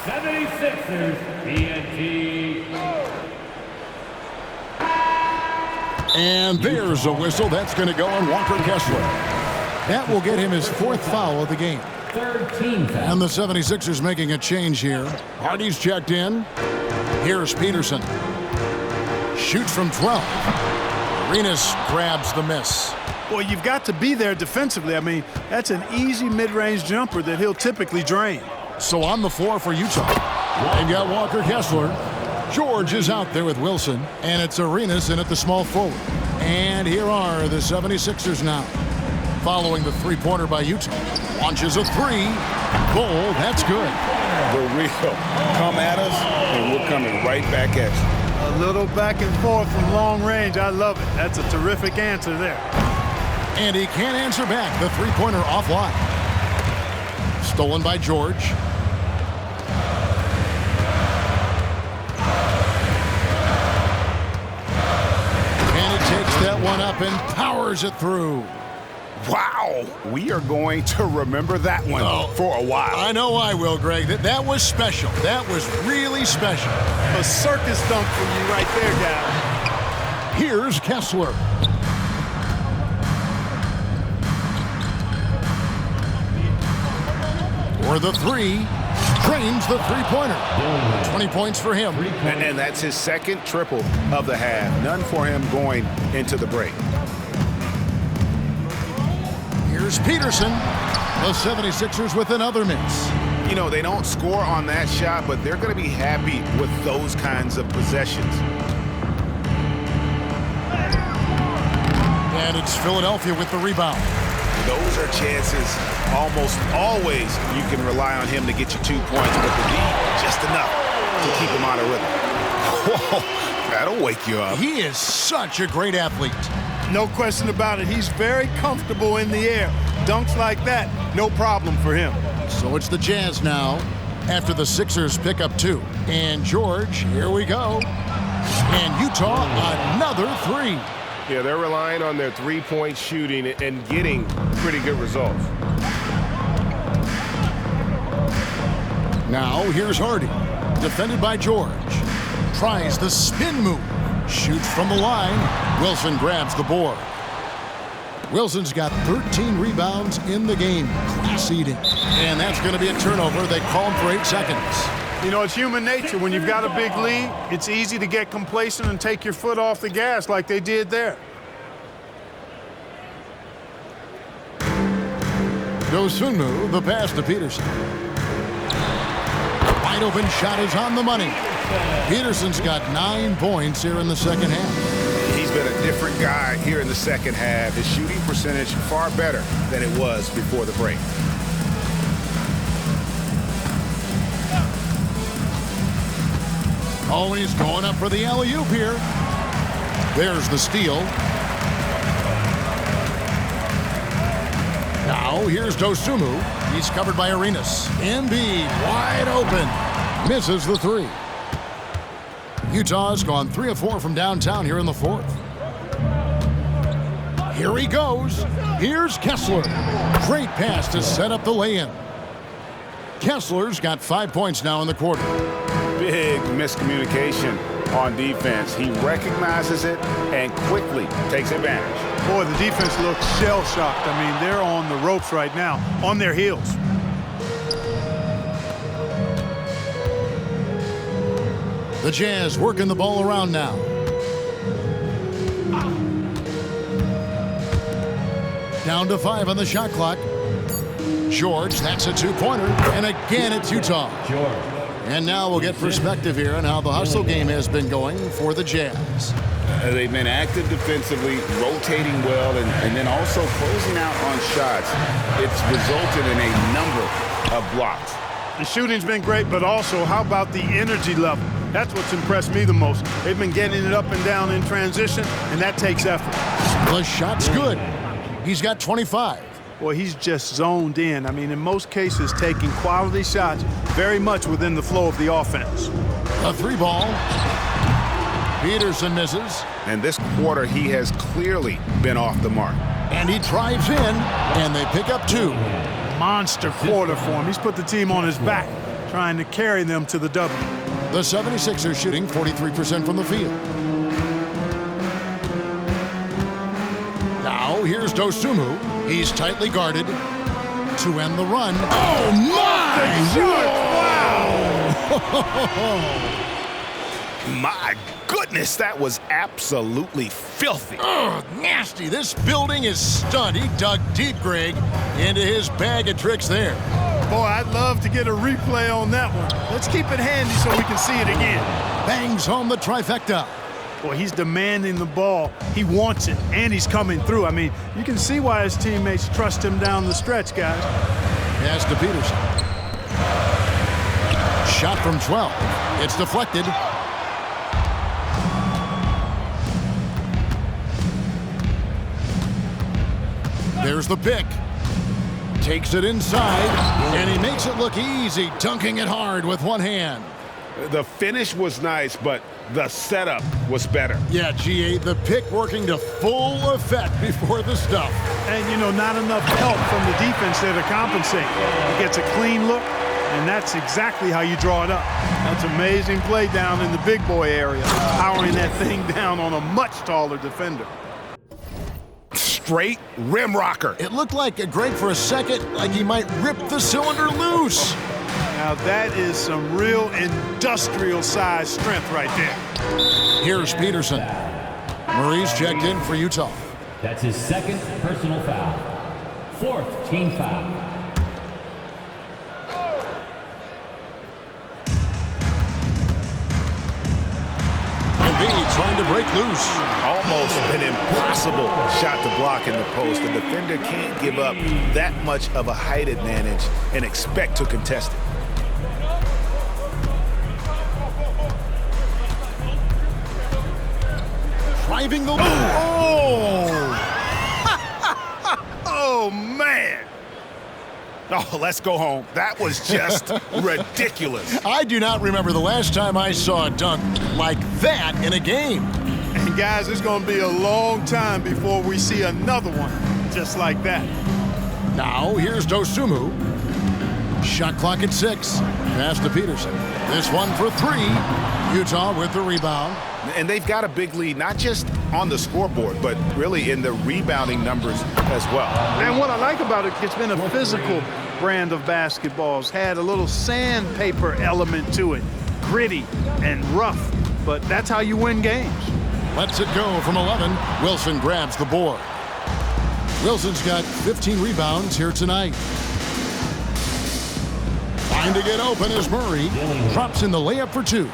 76ers TNT. And there's a whistle. That's going to go on Walker Kessler. That will get him his 4th foul of the game. Third team foul. And the 76ers making a change here. Hardy's checked in. Here's Peterson. Shoots from 12. Arenas grabs the miss. Well, you've got to be there defensively. I mean, that's an easy mid-range jumper that he'll typically drain. So on the floor for Utah, they've got Walker Kessler. George is out there with Wilson, and it's Arenas in at the small forward. And here are the 76ers now. Following the three-pointer by Utah. Launches a three. Goal, that's good. The real. Come at us, and we're coming right back at you. A little back and forth from long range. I love it. That's a terrific answer there. And he can't answer back. The three-pointer offline. Stolen by George. And he takes that one up and powers it through. Wow. We are going to remember that one for a while. I know I will, Greg. That was special. That was really special. A circus dunk for you right there, guys. Here's Kessler. For the three. Drains the three-pointer. 20 points for him. And that's his second triple of the half. None for him going into the break. Here's Peterson. The 76ers with another miss. You know, they don't score on that shot, but they're going to be happy with those kinds of possessions. And it's Philadelphia with the rebound. Those are chances almost always you can rely on him to get you 2 points, but the D, just enough to keep him out of rhythm. Whoa, that'll wake you up. He is such a great athlete. No question about it. He's very comfortable in the air. Dunks like that, no problem for him. So it's the Jazz now after the Sixers pick up 2. And George, here we go. And Utah, another 3. Yeah, they're relying on their three-point shooting and getting pretty good results. Now here's Hardy, defended by George. Tries the spin move. Shoots from the line. Wilson grabs the board. Wilson's got 13 rebounds in the game. Class eating. And that's going to be a turnover. They call him for 8 seconds. You know, it's human nature. When you've got a big lead, it's easy to get complacent and take your foot off the gas like they did there. Dosunmu, the pass to Peterson. Wide open shot is on the money. Peterson's got 9 points here in the second half. He's been a different guy here in the second half. His shooting percentage far better than it was before the break. Oh, and he's going up for the alley-oop here. There's the steal. Now, here's Dosunmu. He's covered by Arenas. Embiid, wide open. Misses the 3. Utah's gone 3 of 4 from downtown here in the 4th. Here he goes. Here's Kessler. Great pass to set up the lay-in. Kessler's got 5 points now in the quarter. Big miscommunication on defense. He recognizes it and quickly takes advantage. Boy, the defense looks shell-shocked. I mean, they're on the ropes right now, on their heels. The Jazz working the ball around now. Down to 5 on the shot clock. George, that's a 2-pointer. And again, it's Utah. George. And now we'll get perspective here on how the hustle game has been going for the Jazz. They've been active defensively, rotating well, and then also closing out on shots. It's resulted in a number of blocks. The shooting's been great, but also how about the energy level? That's what's impressed me the most. They've been getting it up and down in transition, and that takes effort. The shot's good. He's got 25. Boy, he's just zoned in. I mean, in most cases, taking quality shots very much within the flow of the offense. A 3-ball. Peterson misses. And this quarter, he has clearly been off the mark. And he drives in, and they pick up 2. Monster quarter for him. He's put the team on his back, trying to carry them to the W. The 76ers shooting 43% from the field. Now here's Dosunmu. He's tightly guarded to end the run. Oh my! Wow! My goodness, that was absolutely filthy. Ugh, nasty. This building is stunned. He dug deep, Greg, into his bag of tricks there. Boy, I'd love to get a replay on that one. Let's keep it handy so we can see it again. Bangs home the trifecta. Boy, he's demanding the ball. He wants it, and he's coming through. I mean, you can see why his teammates trust him down the stretch, guys. Pass to Peterson. Shot from 12. It's deflected. There's the pick. Takes it inside, and he makes it look easy, dunking it hard with one hand. The finish was nice, but the setup was better. Yeah, GA, the pick working to full effect before the stuff. And, you know, not enough help from the defense there to compensate. He gets a clean look, and that's exactly how you draw it up. That's amazing play down in the big boy area, powering that thing down on a much taller defender. Straight rim rocker. It looked like, Greg, for a second, like he might rip the cylinder loose. Now that is some real industrial size strength right there. Here's Peterson. Murray's checked in for Utah. That's his second personal foul. Fourth team foul. Embiid trying to break loose. Almost an impossible shot to block in the post. The defender can't give up that much of a height advantage and expect to contest it. Driving the loop. Oh! Oh, man. Oh, let's go home. That was just ridiculous. I do not remember the last time I saw a dunk like that in a game. And guys, it's going to be a long time before we see another one just like that. Now here's Dosunmu. Shot clock at 6. Pass to Peterson. This one for 3. Utah with the rebound. And they've got a big lead, not just on the scoreboard, but really in the rebounding numbers as well. And what I like about it, it's been a physical brand of basketball. It's had a little sandpaper element to it, gritty and rough, but that's how you win games. Lets it go from 11. Wilson grabs the board. Wilson's got 15 rebounds here tonight. Trying to get open as Murray drops in the layup for 2.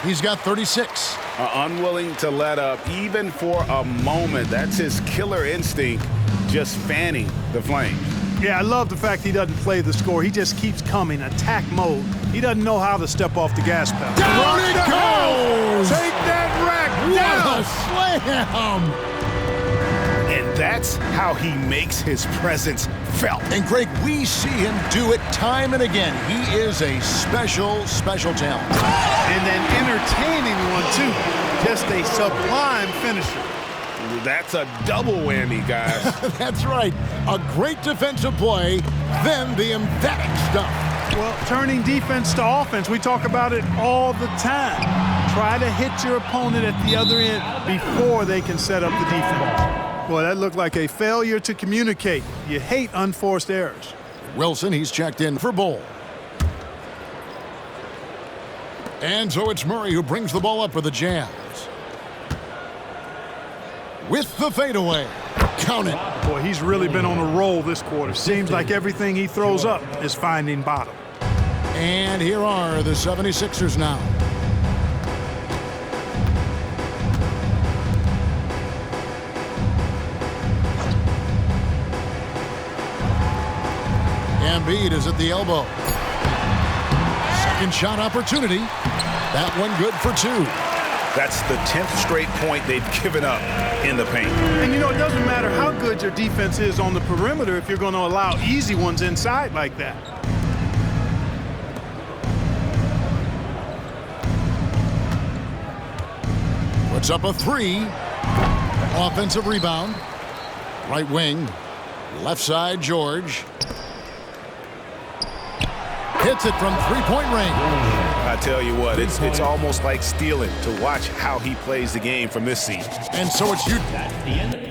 He's got 36. Unwilling to let up, even for a moment. That's his killer instinct, just fanning the flames. Yeah, I love the fact he doesn't play the score. He just keeps coming, attack mode. He doesn't know how to step off the gas pedal. Down it goes! Take that rack What down! a slam! And that's how he makes his presence felt. And Greg, we see him do it time and again. He is a special, special talent. And an entertaining one, too. Just a sublime finisher. That's a double whammy, guys. That's right. A great defensive play, then the emphatic stuff. Well, turning defense to offense, we talk about it all the time. Try to hit your opponent at the other end before they can set up the defense. Boy, that looked like a failure to communicate. You hate unforced errors. Wilson, he's checked in for Bol. And so it's Murray who brings the ball up for the Jazz. With the fadeaway. Count it. Boy, he's really been on a roll this quarter. Seems like everything he throws up is finding bottom. And here are the 76ers now. Embiid is at the elbow. Second shot opportunity. That one good for 2. That's the 10th straight point they've given up in the paint. And, you know, it doesn't matter how good your defense is on the perimeter if you're going to allow easy ones inside like that. Puts up a 3. Offensive rebound. Right wing. Left side, George. Hits it from three-point range. I tell you what, it's almost like stealing to watch how he plays the game from this seat. And so it's you. That's the end of